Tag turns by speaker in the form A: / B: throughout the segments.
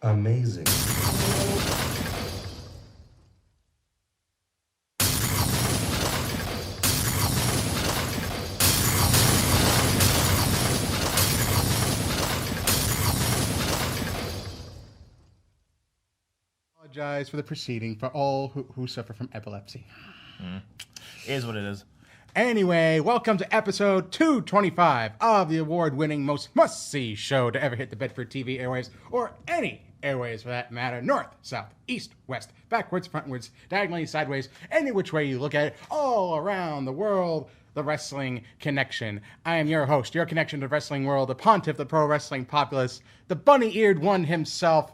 A: Amazing.
B: Apologize for the proceeding for all who suffer from epilepsy.
C: It is what it is.
B: Anyway, welcome to episode 225 of the award-winning most must-see show to ever hit the Bedford TV airwaves, or any airwaves for that matter, north, south, east, west, backwards, frontwards, diagonally, sideways, any which way you look at it, all around the world, the Wrestling Connection. I am your host, your connection to the wrestling world, the pontiff, the pro wrestling populace, the bunny-eared one himself,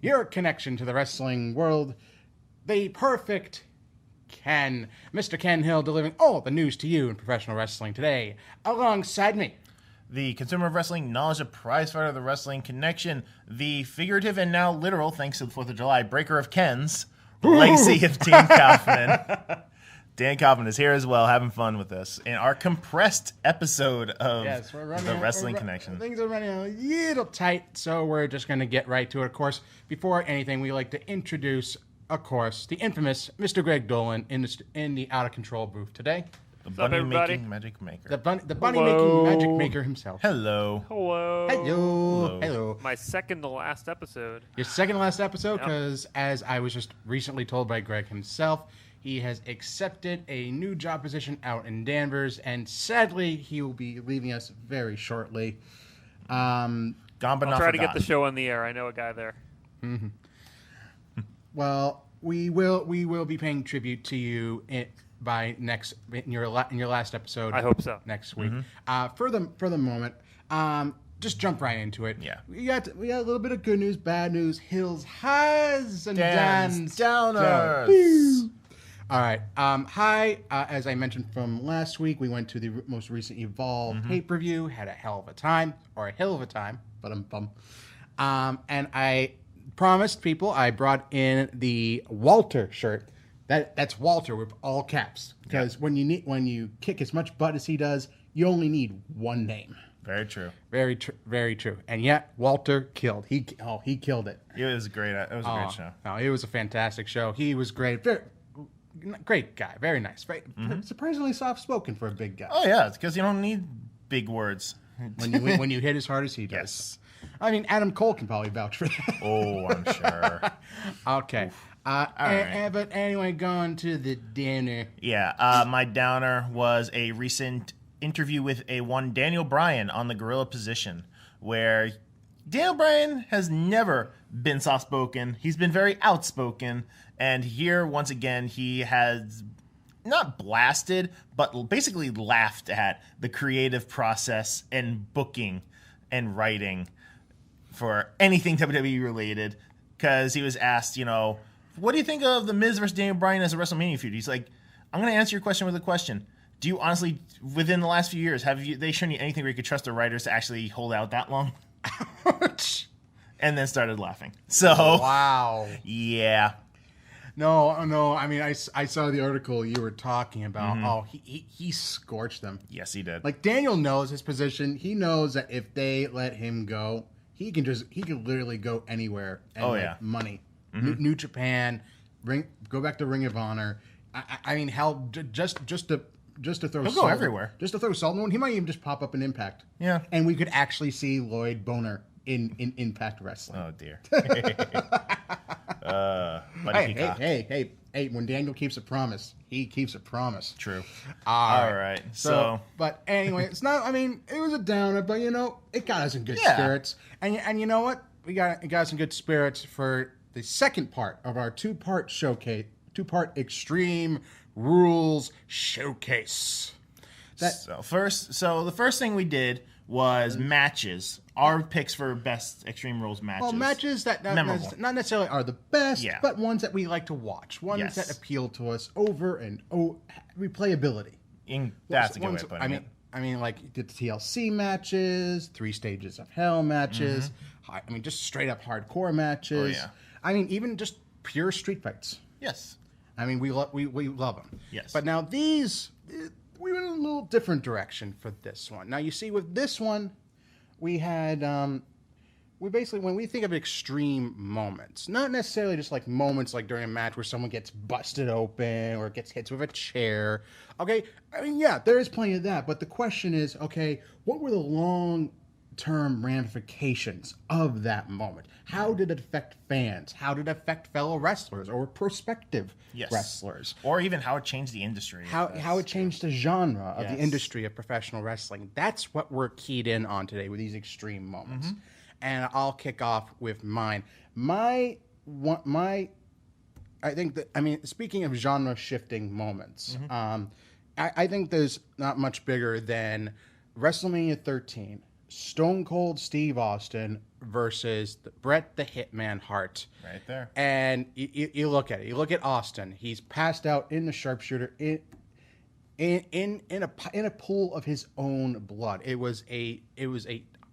B: your connection to the wrestling world, the perfect Ken, Mr. Ken Hill, delivering all the news to you in professional wrestling today. Alongside me,
C: The consumer of wrestling knowledge, the prize fighter of the Wrestling Connection, the figurative and now literal, thanks to the 4th of July, breaker of Kens, the legacy of Dan Kaufman. Dan Kaufman is here as well, having fun with us in our compressed episode of the Wrestling Connection.
B: Things are running a little tight, so we're just going to get right to it. Of course, before anything, we like to introduce, of course, the infamous Mr. Greg Dolan in the Out of Control booth today.
C: The bunny-making magic maker.
B: The bunny-making magic maker himself.
C: Hello.
D: Hello.
B: Hello.
D: My second to last episode.
B: Your second to last episode,
D: Yep.
B: because as I was just recently told by Greg himself, he has accepted a new job position out in Danvers, and sadly, he will be leaving us very shortly.
C: Gone but
D: I'll
C: not
D: try to get
C: forgotten.
D: the show on the air. I know a guy there.
B: Well, we will be paying tribute to you in your last episode.
D: I hope so.
B: Next week. For the moment, just jump right into it.
C: Yeah.
B: we got a little bit of good news, bad news, hills, highs, and
C: Dan's
B: downs.
C: downers.
B: All right. Hi. As I mentioned from last week, we went to the most recent Evolve pay-per-view. Had a hell of a time, but and I promised people I brought in the Walter shirt. That's Walter with all caps, because when you kick as much butt as he does, you only need one name.
C: Very true.
B: Very true. And yet Walter killed. He killed it.
C: It was great. It was a great show.
B: No, it was a fantastic show. He was great. Great guy. Very nice. Surprisingly soft spoken for a big guy.
C: Oh yeah, it's because you don't need big words.
B: When you hit as hard as he does.
C: Yes.
B: I mean, Adam Cole can probably vouch for that.
C: Oh, I'm sure.
B: Okay.
C: right.
B: But anyway, going to the dinner.
C: Yeah, my downer was a recent interview with one Daniel Bryan on the Gorilla Position, where Daniel Bryan has never been soft-spoken. He's been very outspoken, and here, once again, he has not blasted, but basically laughed at the creative process and booking and writing for anything WWE related, because he was asked, what do you think of The Miz versus Daniel Bryan as a WrestleMania feud? He's like, I'm going to answer your question with a question. Do you honestly, within the last few years, have they shown you anything where you could trust the writers to actually hold out that long? And then started laughing. So,
B: Wow.
C: Yeah.
B: No. I mean, I saw the article you were talking about. Oh, he scorched them.
C: Yes, he did.
B: Like, Daniel knows his position. He knows that if they let him go, he can literally go anywhere and make money. New Japan, go back to Ring of Honor. I mean, hell, just to throw.
C: He'll go everywhere.
B: Just to throw salt in the wound. He might even just pop up in Impact.
C: Yeah.
B: And we could actually see Lloyd Boner in Impact Wrestling.
C: Oh dear.
B: Hey, Hey, when Daniel keeps a promise, he keeps a promise.
C: True.
B: All
C: right. So,
B: but anyway, it's not. I mean, it was a downer, but it got us in good
C: Yeah.
B: spirits. And you know what? It got us in good spirits for the second part of our two-part Extreme Rules showcase.
C: the first thing we did was matches. Our picks for best Extreme Rules matches.
B: Well, matches that
C: Memorable.
B: not necessarily are the best,
C: Yeah.
B: but ones that we like to watch, ones
C: Yes.
B: that appeal to us over and replayability.
C: That's a good way
B: Ones-
C: of putting it.
B: I mean, like the TLC matches, 3 Stages of Hell matches. Just straight up hardcore matches.
C: Oh, yeah.
B: I mean, even just pure street fights.
C: Yes.
B: I mean, we love them.
C: Yes.
B: But now these, we went in a little different direction for this one. Now you see, with this one, we had we basically, when we think of extreme moments, not necessarily just like moments like during a match where someone gets busted open or gets hit with a chair. Okay, I mean, yeah, there is plenty of that, but the question is, okay, what were the long-term ramifications of that moment? How did it affect fans? How did it affect fellow wrestlers or prospective wrestlers?
C: Or even how it changed the industry.
B: How it changed the genre of the
C: Yes.
B: industry of professional wrestling. That's what we're keyed in on today with these extreme moments. And I'll kick off with mine. I think that, I mean, speaking of genre shifting moments, I think there's not much bigger than WrestleMania 13, Stone Cold Steve Austin versus Bret the Hitman Hart.
C: Right there.
B: And you look at it. You look at Austin. He's passed out in the sharpshooter in a pool of his own blood. It was a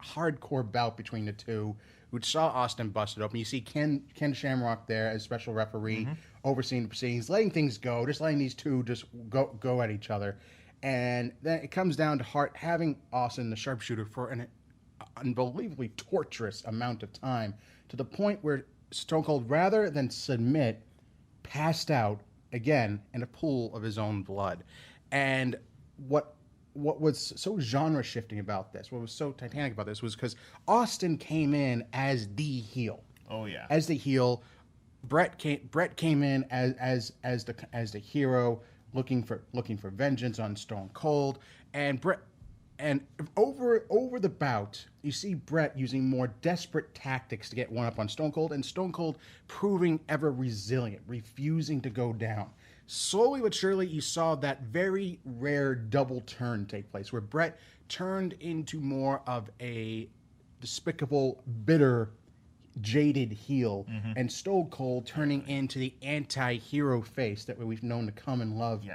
B: hardcore bout between the two, which saw Austin busted open. You see Ken Shamrock there as special referee, overseeing the proceedings, letting things go, just letting these two just go at each other. And then it comes down to Hart having Austin, the sharpshooter, for an unbelievably torturous amount of time, to the point where Stone Cold, rather than submit, passed out again in a pool of his own blood. And what was so genre shifting about this, what was so titanic about this, was because Austin came in as the heel.
C: Oh yeah.
B: As the heel, Bret came in as the hero, looking for vengeance on Stone Cold, and Bret. And over the bout, you see Bret using more desperate tactics to get one up on Stone Cold, and Stone Cold proving ever resilient, refusing to go down. Slowly but surely, you saw that very rare double turn take place, where Bret turned into more of a despicable, bitter, jaded heel, and Stone Cold turning into the anti-hero face that we've known to come and love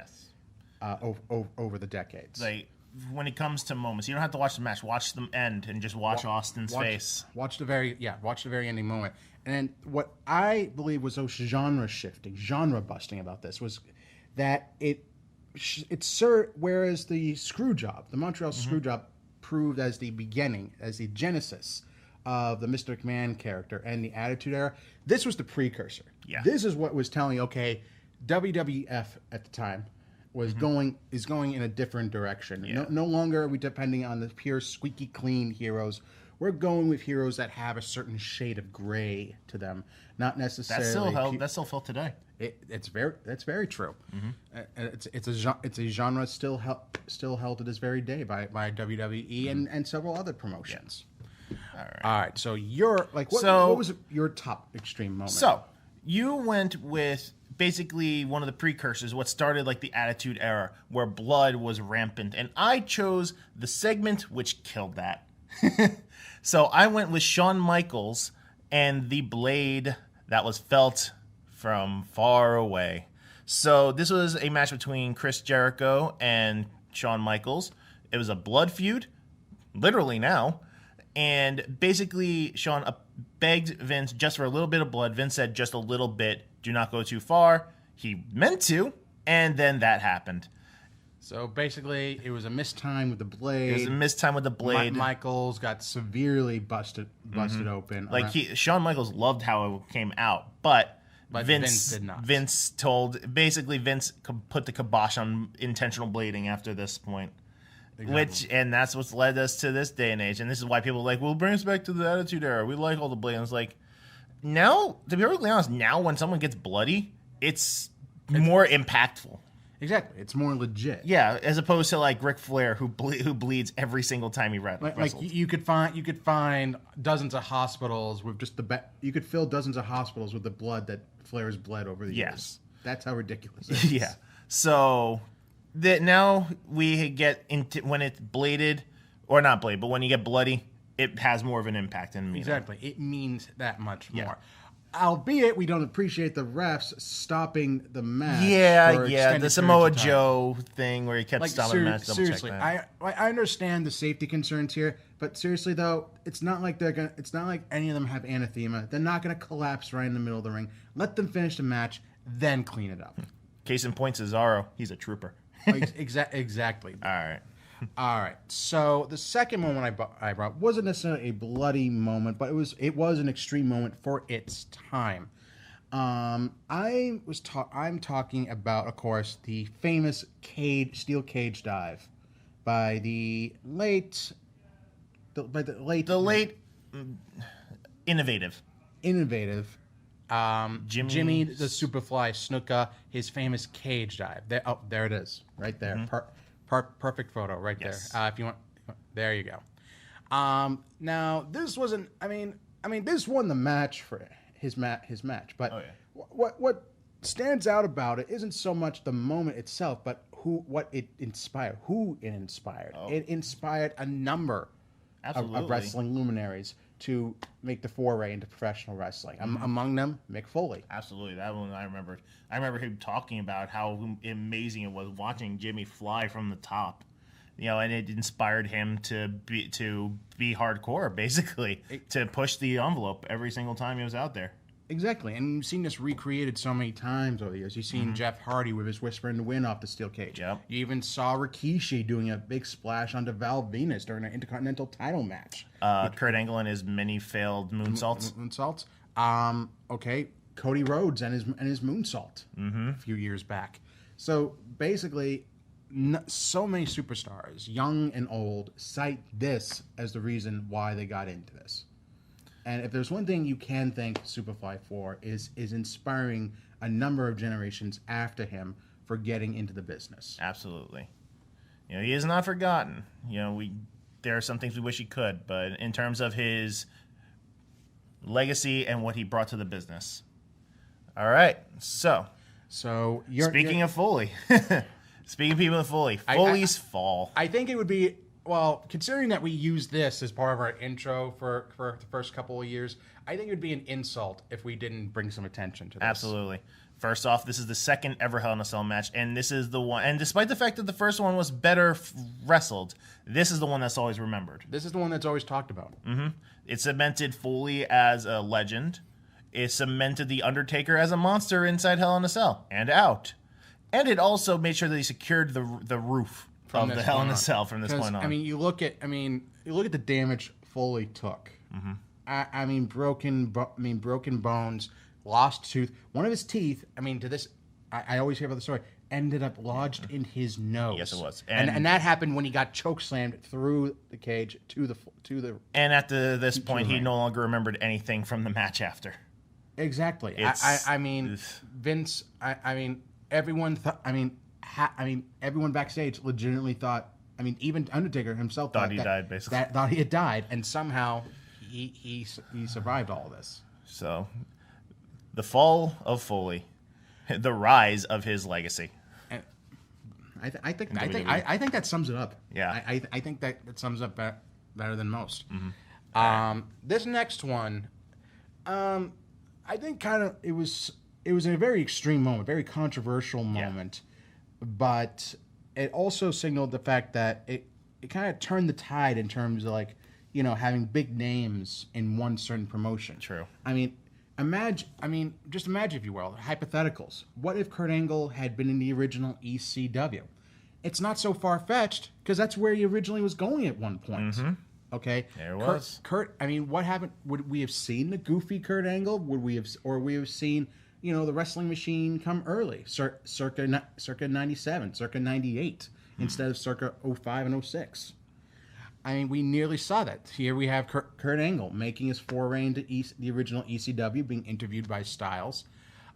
B: over the decades.
C: Like, when it comes to moments, you don't have to watch the match. Watch them end and just watch Austin's face.
B: Watch the very ending moment. And then what I believe was so genre shifting, genre busting about this was that whereas the screw job, the Montreal screw job, proved as the beginning, as the genesis of the Mr. McMahon character and the Attitude Era, this was the precursor.
C: Yeah.
B: This is what was telling you, okay, WWF at the time is going in a different direction.
C: Yeah.
B: No longer are we depending on the pure squeaky clean heroes. We're going with heroes that have a certain shade of gray to them, not necessarily.
C: That's still felt today.
B: That's very true. It's a genre still held to this very day by WWE and several other promotions. All right. So what was your top extreme moment?
C: So you went with basically one of the precursors, what started like the Attitude Era, where blood was rampant, and I chose the segment which killed that. So I went with Shawn Michaels and the blade that was felt from far away. So this was a match between Chris Jericho and Shawn Michaels. It was a blood feud, literally now. And basically, Shawn begged Vince just for a little bit of blood. Vince said, just a little bit. Do not go too far. He meant to, and then that happened.
B: So basically, it was a mistime with the blade. Michaels got severely busted open.
C: Like Shawn Michaels loved how it came out, but Vince
B: did not.
C: Vince put the kibosh on intentional blading after this point. Exactly. And that's what's led us to this day and age. And this is why people are like, well, bring us back to the Attitude Era. We like all the blading. It's like, now, to be perfectly honest, now when someone gets bloody, it's more impactful.
B: Exactly. It's more legit.
C: Yeah, as opposed to like Ric Flair, who bleeds every single time he wrestles.
B: Like you could find dozens of hospitals with just you could fill dozens of hospitals with the blood that Flair has bled over the years. That's how ridiculous it is.
C: Yeah. So that now we get into when it's bladed, or not bladed, but when you get bloody, it has more of an impact in me.
B: Exactly. It means that much more. Albeit we don't appreciate the refs stopping the match.
C: Yeah. The Samoa Joe thing where he kept stopping the match.
B: Seriously, I understand the safety concerns here, but seriously though, it's not like any of them have anathema. They're not gonna collapse right in the middle of the ring. Let them finish the match, then clean it up.
C: Case in point, Cesaro. He's a trooper.
B: Exactly. All right. So the second moment I brought wasn't necessarily a bloody moment, but it was an extreme moment for its time. I'm talking about, of course, the famous steel cage dive by the late
C: innovative
B: Jimmy the Superfly Snuka, his famous cage dive. There it is, right there. Mm-hmm. Perfect photo right there. If you want, there you go. Now this wasn't. I mean, this won the match for his match. But what stands out about it isn't so much the moment itself, but what it inspired. Who it inspired. It inspired a number of wrestling luminaries to make the foray into professional wrestling. Among them, Mick Foley.
C: Absolutely, that one I remember. I remember him talking about how amazing it was watching Jimmy fly from the top, and it inspired him to be hardcore, basically, to push the envelope every single time he was out there.
B: Exactly, and you've seen this recreated so many times over the years. You've seen Jeff Hardy with his Whisper in the Wind off the steel cage.
C: Yep.
B: You even saw Rikishi doing a big splash onto Val Venus during an Intercontinental title match.
C: Kurt Angle and his many failed moonsaults.
B: Okay, Cody Rhodes and his moonsault a few years back. So basically, so many superstars, young and old, cite this as the reason why they got into this. And if there's one thing you can thank Superfly for is inspiring a number of generations after him for getting into the business.
C: Absolutely. He is not forgotten. There are some things we wish he could, but in terms of his legacy and what he brought to the business. All right. So speaking of Foley, speaking of people with Foley's fall.
B: I think it would be. Well, considering that we use this as part of our intro for the first couple of years, I think it would be an insult if we didn't bring some attention to this.
C: Absolutely. First off, this is the second ever Hell in a Cell match, and this is the one. And despite the fact that the first one was better wrestled, this is the one that's always remembered.
B: This is the one that's always talked about.
C: Mm-hmm. It cemented Foley as a legend. It cemented The Undertaker as a monster inside Hell in a Cell and out. And it also made sure that he secured the roof of the Hell in a Cell from this point on.
B: You look at the damage Foley took. Mm-hmm. Broken bones, lost tooth. One of his teeth. To this, I always hear about the story. Ended up lodged in his nose.
C: Yes, it was,
B: and that happened when he got choke slammed through the cage to the.
C: And at this point, he no longer remembered anything from the match after.
B: Exactly. Vince. Everyone thought. Everyone backstage legitimately thought. Even Undertaker himself
C: thought he died. Basically,
B: thought he had died, and somehow he survived all this.
C: So, the fall of Foley, the rise of his legacy.
B: I think that sums it up.
C: Yeah,
B: I think that sums up better than most. Mm-hmm. This next one, I think it was a very extreme moment, very controversial moment. Yeah. But it also signaled the fact that it kind of turned the tide in terms of having big names in one certain promotion.
C: True.
B: Just imagine, if you will, hypotheticals. What if Kurt Angle had been in the original ECW? It's not so far-fetched because that's where he originally was going at one point. Mm-hmm. Okay?
C: There it was.
B: Kurt, what happened? Would we have seen the goofy Kurt Angle? Would we have seen the Wrestling Machine come early, circa 97, circa 98, instead of circa 05 and 06. We nearly saw that. Here we have Kurt Angle making his foray into the original ECW, being interviewed by Styles.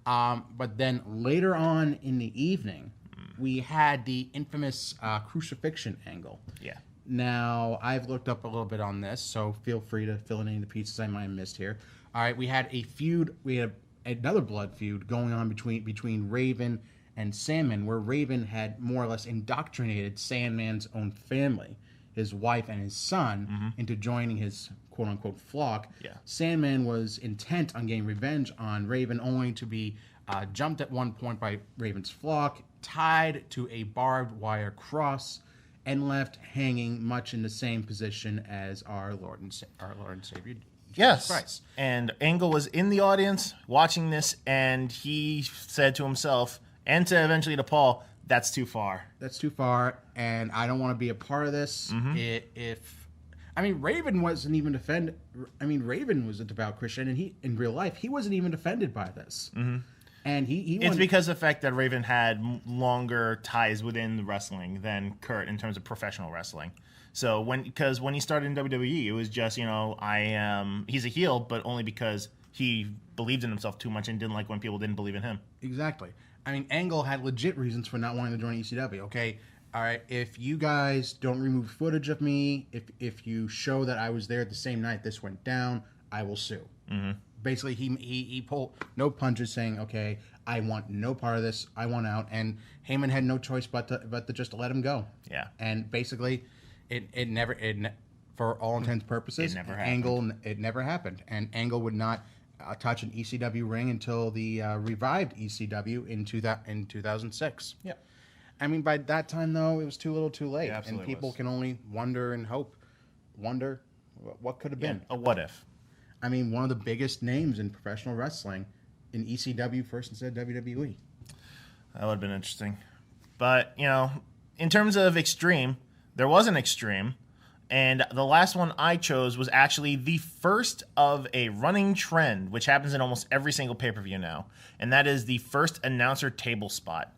B: But then later on in the evening, we had the infamous crucifixion angle.
C: Yeah.
B: Now, I've looked up a little bit on this, so feel free to fill in any of the pieces I might have missed here. All right, we had a feud. We had another blood feud going on between Raven and Sandman, where Raven had more or less indoctrinated Sandman's own family, his wife and his son, into joining his quote-unquote flock.
C: Yeah.
B: Sandman was intent on getting revenge on Raven, only to be jumped at one point by Raven's flock, tied to a barbed wire cross, and left hanging much in the same position as our Lord and Savior Jesus Christ.
C: And Angle was in the audience watching this, and he said to himself, and to eventually to Paul, that's too far.
B: That's too far, and I don't want to be a part of this. Raven wasn't even offended. Raven was a devout Christian, and he, in real life, he wasn't even offended by this. And
C: it's because of the fact that Raven had longer ties within the wrestling than Kurt in terms of professional wrestling. So when he started in WWE, it was just, he's a heel, but only because he believed in himself too much and didn't like when people didn't believe in him.
B: Exactly. Angle had legit reasons for not wanting to join ECW. Okay, all right, if you guys don't remove footage of me, if you show that I was there the same night this went down, I will sue. Basically, he pulled no punches, saying, "Okay, I want no part of this. I want out." And Heyman had no choice but to just let him go.
C: Yeah.
B: And basically, for all intents and purposes, it never happened. And Angle would not touch an ECW ring until the revived ECW in 2006.
C: Yeah.
B: By that time, though, it was too little, too late,
C: Yeah,
B: and people can only wonder and wonder what could have been.
C: A what if?
B: One of the biggest names in professional wrestling in ECW first instead of WWE.
C: That would have been interesting. But, in terms of Extreme, there was an Extreme, and the last one I chose was actually the first of a running trend, which happens in almost every single pay-per-view now, and that is the first announcer table spot,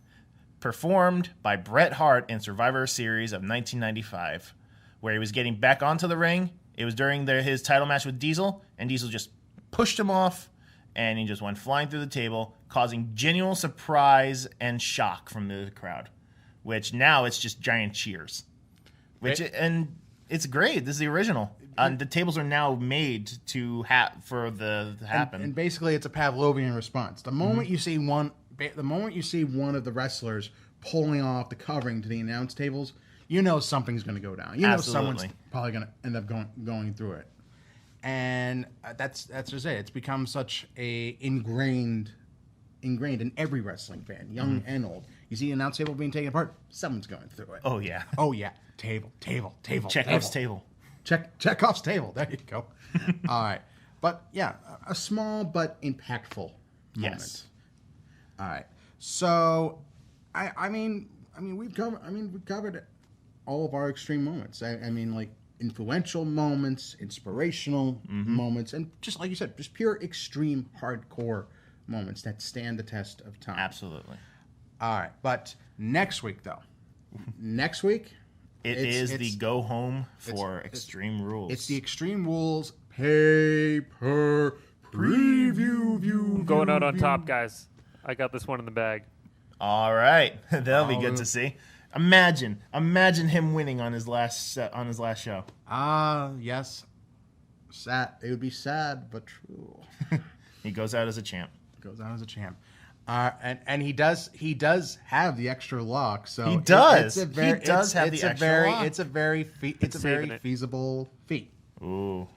C: performed by Bret Hart in Survivor Series of 1995, where he was getting back onto the ring. It was during his title match with Diesel, and Diesel just pushed him off, and he just went flying through the table, causing genuine surprise and shock from the crowd, which now it's just giant cheers. And it's great. This is the original. The tables are now made to happen.
B: And basically, it's a Pavlovian response. The moment you see one of the wrestlers pulling off the covering to the announce tables, you know something's going to go down. You know someone's probably going to end up going through it. And that's just it. It's become such a ingrained in every wrestling fan, young and old. You see an announce table being taken apart, someone's going through it.
C: Oh yeah.
B: Table.
C: Chekhov's table.
B: Chekhov's table. There you go. All right. But yeah, a small but impactful moment.
C: Yes.
B: All right. So, we've covered all of our extreme moments. Like influential moments, inspirational moments, and just like you said, just pure extreme hardcore moments that stand the test of time.
C: Absolutely.
B: All right. But next week, though.
C: It is the go home for Extreme Rules.
B: It's the Extreme Rules paper preview view.
D: Going out on top, guys. I got this one in the bag.
C: All right, that'll be good to see. Imagine him winning on his last show.
B: Yes. Sad. It would be sad, but true.
C: He goes out as a champ.
B: And he does have the extra lock. So
C: he does. He does have the extra lock.
B: It's a very feasible feat.
C: Ooh,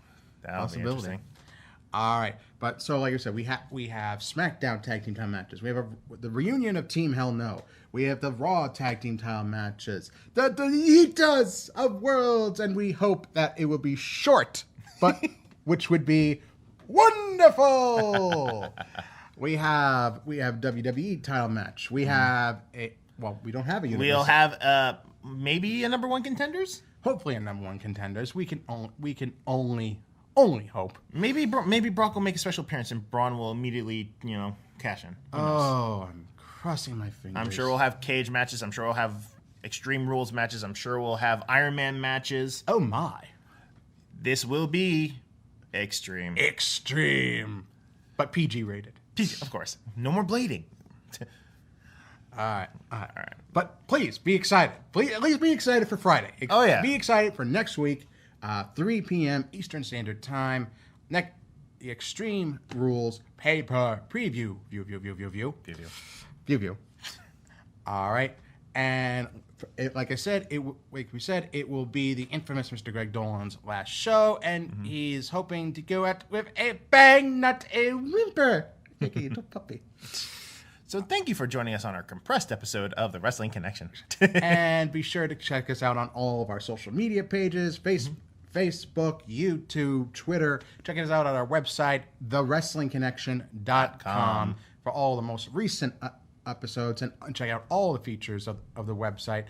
C: that'll be interesting.
B: All right, but so like I said, we have SmackDown tag team title matches. We have the reunion of Team Hell No. We have the Raw tag team title matches. The Eaters of Worlds, and we hope that it will be short, but which would be wonderful. We have WWE title match. We have we don't have a universe.
C: We'll have maybe a number one contenders.
B: Hopefully a number one contenders. We can only hope.
C: Maybe Brock will make a special appearance and Braun will immediately cash in.
B: I'm crossing my fingers.
C: I'm sure we'll have cage matches. I'm sure we'll have Extreme Rules matches. I'm sure we'll have Iron Man matches.
B: Oh my!
C: This will be extreme,
B: but PG rated.
C: Of course. No more blading.
B: All right. But please be excited. Please, at least be excited for Friday.
C: Oh, yeah.
B: Be excited for next week, 3 p.m. Eastern Standard Time. The Extreme Rules paper preview. View. All right. And like I said, it will be the infamous Mr. Greg Dolan's last show, and he's hoping to go out with a bang, not a whimper. Like a little puppy.
C: So thank you for joining us on our compressed episode of the Wrestling Connection.
B: And be sure to check us out on all of our social media pages, Facebook, YouTube, Twitter. Check us out on our website, thewrestlingconnection.com, for all the most recent episodes, and check out all the features of the website.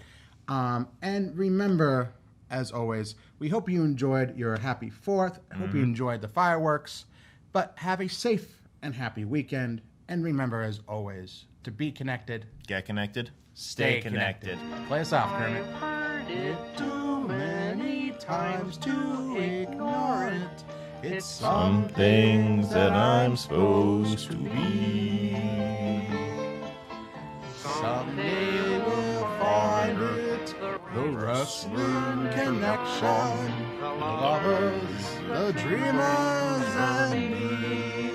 B: And remember, as always, we hope you enjoyed your happy 4th. I hope you enjoyed the fireworks. But have a safe and happy weekend. And remember, as always, to be connected.
C: Get connected.
B: Stay connected. Play us off, Kermit. Heard it too many times to ignore it. It's some things that I'm supposed to be. Someday we'll find it. The Wrestling Connection. The lovers, the dreamers, and me.